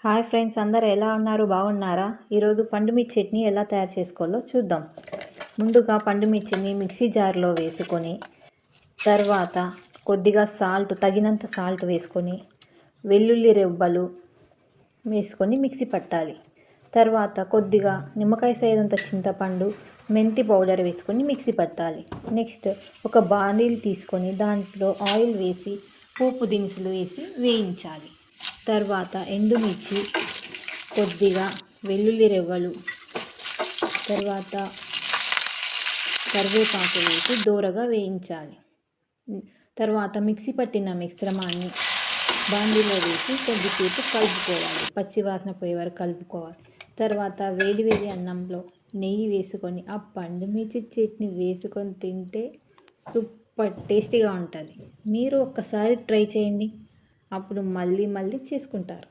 Hi friends, అందరూ ఎలా ఉన్నారు? బాగున్నారా? ఈరోజు పండుమిర్చి చట్నీ ఎలా తయారు చేసుకోవాలో చూద్దాం. ముందుగా పండుమిర్చిని మిక్సీ జార్లో వేసుకొని తర్వాత కొద్దిగా తగినంత సాల్ట్ వేసుకొని వెల్లుల్లి రెబ్బలు వేసుకొని మిక్సీ పట్టాలి. తర్వాత కొద్దిగా నిమ్మకాయ సైజంత చింతపండు, మెంతి పౌడర్ వేసుకొని మిక్సీ పట్టాలి. నెక్స్ట్ ఒక బాండీలు తీసుకొని దాంట్లో ఆయిల్ వేసి పోపు దినుసులు వేసి వేయించాలి. తర్వాత ఎండుమిర్చి, కొద్దిగా వెల్లుల్లి రెవ్వలు, తర్వాత కరివేపాకు వేసి దోరగా వేయించాలి. తర్వాత మిక్సీ పట్టిన మిశ్రమాన్ని బాండీలో వేసి కొద్దిసేపు కలుపుకోవాలి. పచ్చివాసన పోయే వరకు కలుపుకోవాలి. తర్వాత వేడి అన్నంలో నెయ్యి వేసుకొని ఆ పండుమిర్చి చట్నీ వేసుకొని తింటే సూపర్ టేస్టీగా ఉంటుంది. మీరు ఒక్కసారి ట్రై చేయండి, అప్పుడు మళ్ళీ చేసుకుంటారు.